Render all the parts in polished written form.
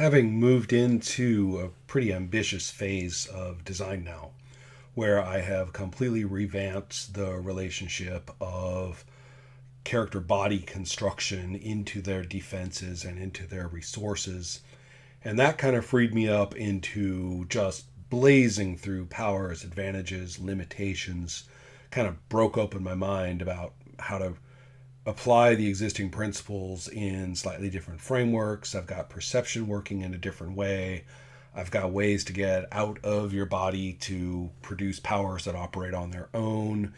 having moved into a pretty ambitious phase of design now, where I have completely revamped the relationship of character body construction into their defenses and into their resources. And that kind of freed me up into just blazing through powers, advantages, limitations, kind of broke open my mind about how to apply the existing principles in slightly different frameworks. I've got perception working in a different way. I've got ways to get out of your body to produce powers that operate on their own.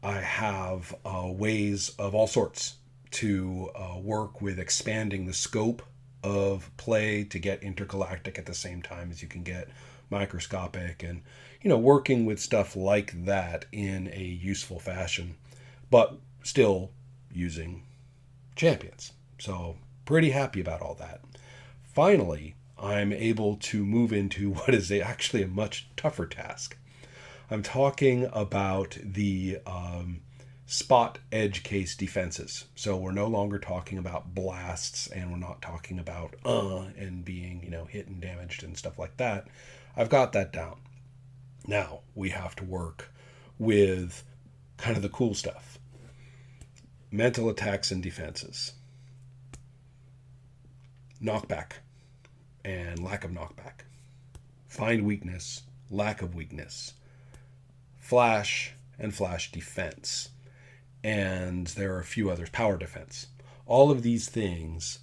I have ways of all sorts to work with expanding the scope of play to get intergalactic at the same time as you can get microscopic, and working with stuff like that in a useful fashion, but still using champions. So pretty happy about all that. Finally, I'm able to move into what is actually a much tougher task. I'm talking about the spot edge case defenses. So we're no longer talking about blasts, and we're not talking about and being hit and damaged and stuff like that. I've got that down. Now we have to work with kind of the cool stuff. Mental attacks and defenses. Knockback and lack of knockback. Find weakness, lack of weakness. Flash and flash defense. And there are a few others. Power defense. All of these things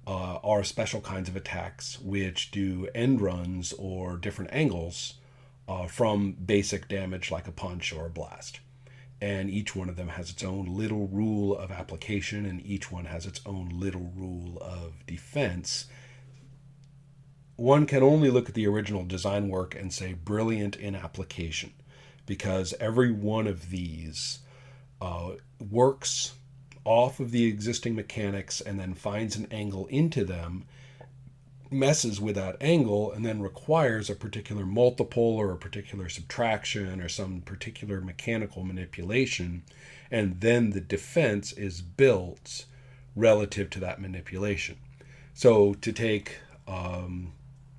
are special kinds of attacks which do end runs or different angles from basic damage like a punch or a blast. And each one of them has its own little rule of application, and each one has its own little rule of defense. One can only look at the original design work and say brilliant in application, because every one of these works off of the existing mechanics and then finds an angle into them, messes with that angle, and then requires a particular multiple or a particular subtraction or some particular mechanical manipulation, and then the defense is built relative to that manipulation. So to take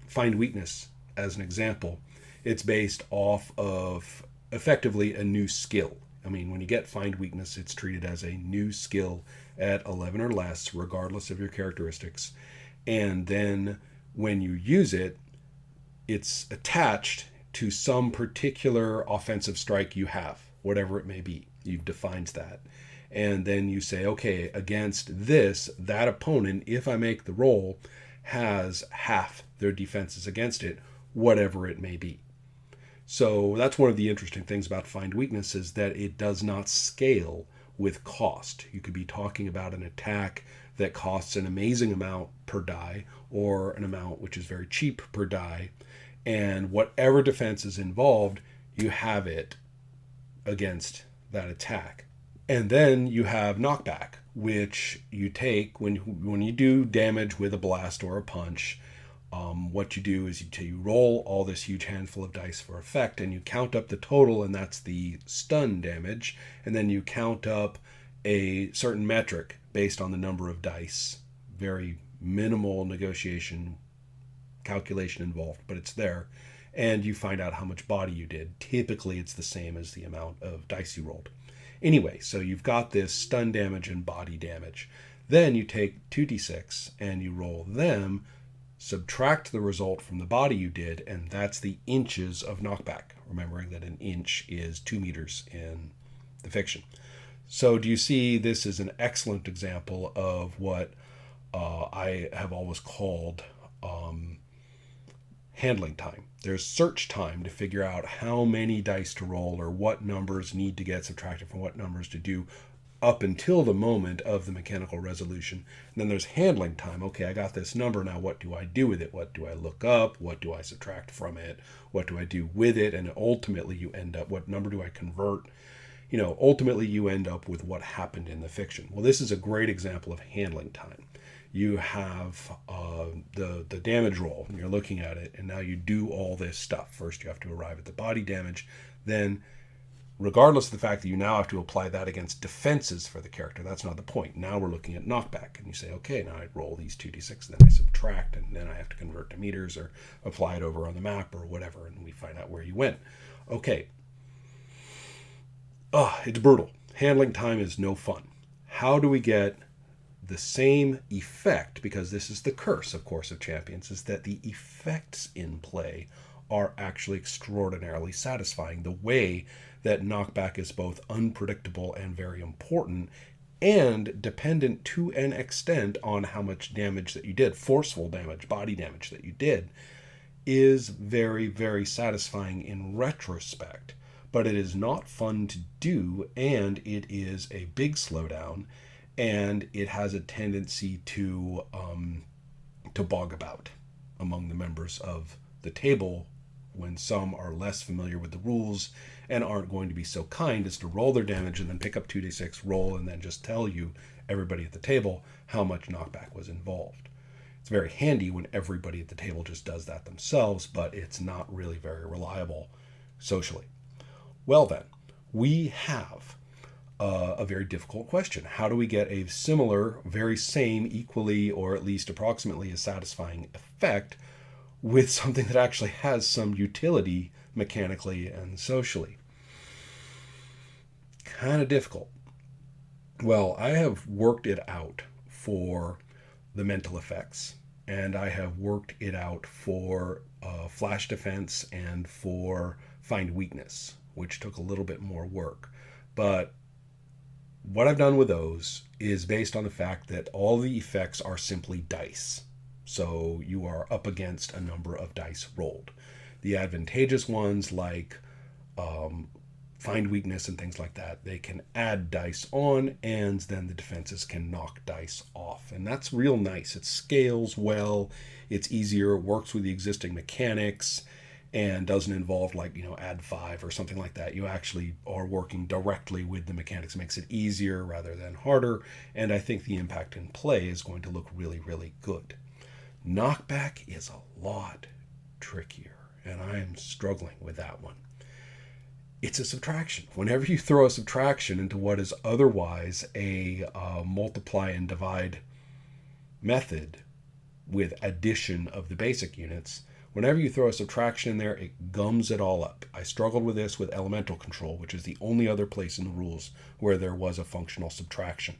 find weakness as an example, it's based off of effectively a new skill. I mean, when you get find weakness, it's treated as a new skill at 11 or less, regardless of your characteristics. And then when you use it, it's attached to some particular offensive strike you have, whatever it may be. You've defined that. And then you say, okay, against this, that opponent, if I make the roll, has half their defenses against it, whatever it may be. So that's one of the interesting things about find weakness, is that it does not scale with cost. You could be talking about an attack that costs an amazing amount per die, or an amount which is very cheap per die, and whatever defense is involved, you have it against that attack. And then you have knockback, which you take when you do damage with a blast or a punch. What you do is you roll all this huge handful of dice for effect, and you count up the total, and that's the stun damage. And then you count up a certain metric based on the number of dice. Very minimal negotiation calculation involved, but it's there. And you find out how much body you did. Typically, it's the same as the amount of dice you rolled. Anyway, so you've got this stun damage and body damage. Then you take 2d6 and you roll them, subtract the result from the body you did, and that's the inches of knockback, remembering that an inch is 2 meters in the fiction. So do you see, this is an excellent example of what I have always called handling time. There's search time to figure out how many dice to roll, or what numbers need to get subtracted from what numbers to do up until the moment of the mechanical resolution. And then there's handling time. Okay, I got this number, now what do I do with it? What do I look up? What do I subtract from it? What do I do with it? And ultimately you end up, what number do I convert? Ultimately you end up with what happened in the fiction. Well, this is a great example of handling time. You have the damage roll, and you're looking at it, and now you do all this stuff. First you have to arrive at the body damage, then regardless of the fact that you now have to apply that against defenses for the character. That's not the point. Now we're looking at knockback, and you say, okay, now I roll these 2d6, then I subtract, and then I have to convert to meters or apply it over on the map or whatever, and we find out where you went. Okay. It's brutal. Handling time is no fun. How do we get the same effect? Because this is the curse, of course, of Champions, is that the effects in play are actually extraordinarily satisfying. The way that knockback is both unpredictable and very important, and dependent to an extent on how much damage that you did, forceful damage, body damage that you did, is very, very satisfying in retrospect. But it is not fun to do, and it is a big slowdown, and it has a tendency to bog about among the members of the table when some are less familiar with the rules and aren't going to be so kind as to roll their damage and then pick up 2d6, roll, and then just tell you, everybody at the table, how much knockback was involved. It's very handy when everybody at the table just does that themselves, but it's not really very reliable socially. Well then, we have a very difficult question. How do we get a similar, very same, equally, or at least approximately as satisfying effect with something that actually has some utility mechanically and socially? Kind of difficult. Well, I have worked it out for the mental effects, and I have worked it out for flash defense and for find weakness, which took a little bit more work. But what I've done with those is based on the fact that all the effects are simply dice. So you are up against a number of dice rolled. The advantageous ones, like find weakness and things like that, they can add dice on, and then the defenses can knock dice off. And that's real nice. It scales well. It's easier. It works with the existing mechanics and doesn't involve, like, add 5 or something like that. You actually are working directly with the mechanics. It makes it easier rather than harder. And I think the impact in play is going to look really, really good. Knockback is a lot trickier, and I'm struggling with that one. It's a subtraction. Whenever you throw a subtraction into what is otherwise a multiply and divide method with addition of the basic units, whenever you throw a subtraction in there, it gums it all up. I struggled with this with elemental control, which is the only other place in the rules where there was a functional subtraction.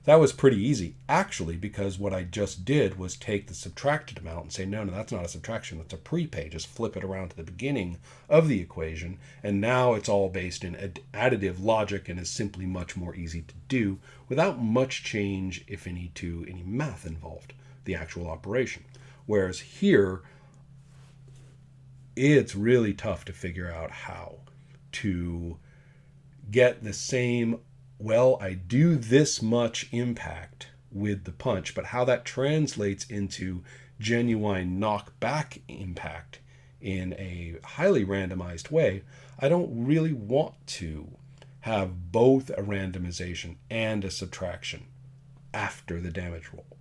That was pretty easy, actually, because what I just did was take the subtracted amount and say, no, that's not a subtraction, that's a prepay. Just flip it around to the beginning of the equation, and now it's all based in additive logic and is simply much more easy to do without much change, if any, to any math involved, the actual operation. Whereas here, it's really tough to figure out how to get the same, well, I do this much impact with the punch, but how that translates into genuine knockback impact in a highly randomized way, I don't really want to have both a randomization and a subtraction after the damage roll.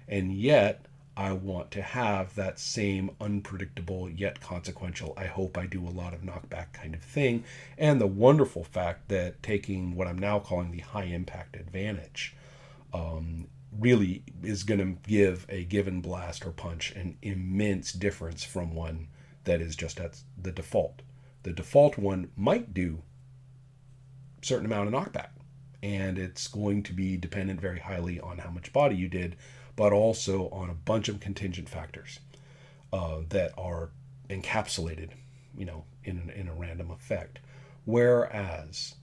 And yet, I want to have that same unpredictable yet consequential, I hope I do a lot of knockback kind of thing. And the wonderful fact that taking what I'm now calling the high impact advantage really is going to give a given blast or punch an immense difference from one that is just at the default. The default one might do a certain amount of knockback, and it's going to be dependent very highly on how much body you did, but also on a bunch of contingent factors that are encapsulated, in a random effect. Whereas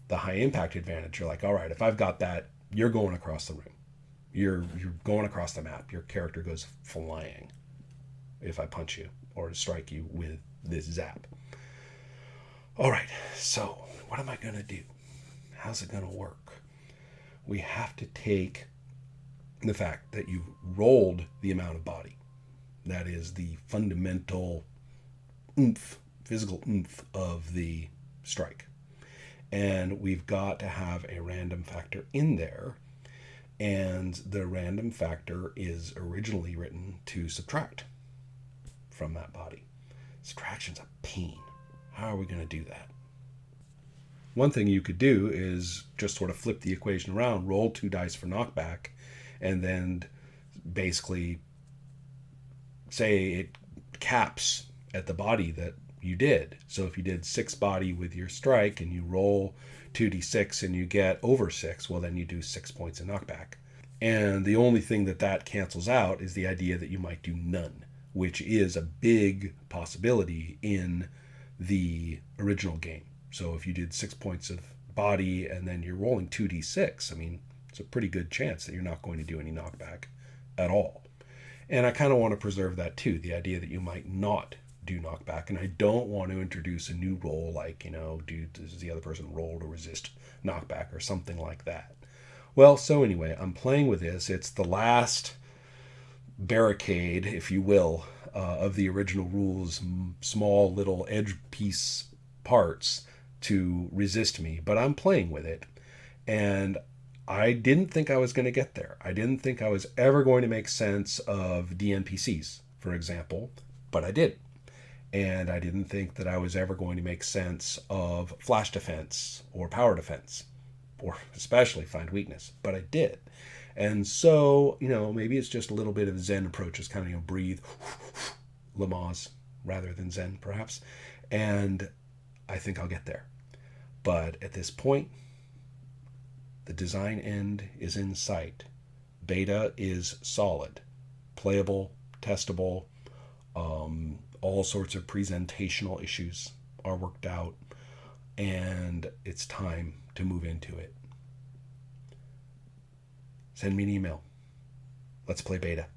the high impact advantage, you're like, all right, if I've got that, you're going across the room. You're going across the map. Your character goes flying if I punch you or strike you with this zap. All right, so what am I going to do? How's it going to work? We have to take the fact that you've rolled the amount of body. That is the fundamental oomph, physical oomph of the strike. And we've got to have a random factor in there. And the random factor is originally written to subtract from that body. Subtraction's a pain. How are we going to do that? One thing you could do is just sort of flip the equation around, roll 2 dice for knockback, and then basically say it caps at the body that you did. So if you did 6 body with your strike and you roll 2d6 and you get over 6, well, then you do 6 points in knockback. And the only thing that cancels out is the idea that you might do none, which is a big possibility in the original game. So if you did 6 points of body and then you're rolling 2d6, I mean, it's a pretty good chance that you're not going to do any knockback at all. And I kind of want to preserve that too, the idea that you might not do knockback. And I don't want to introduce a new role like, does the other person roll to resist knockback or something like that. Well, so anyway, I'm playing with this. It's the last barricade, if you will, of the original rules, small little edge piece parts to resist me, but I'm playing with it. And I didn't think I was going to get there. I didn't think I was ever going to make sense of DNPCs, for example, but I did. And I didn't think that I was ever going to make sense of flash defense or power defense, or especially find weakness, but I did. And so, maybe it's just a little bit of Zen approach, just kind of, breathe, Lamaze rather than Zen, perhaps. And I think I'll get there. But at this point, the design end is in sight. Beta is solid, playable, testable. All sorts of presentational issues are worked out, and it's time to move into it. Send me an email. Let's play beta.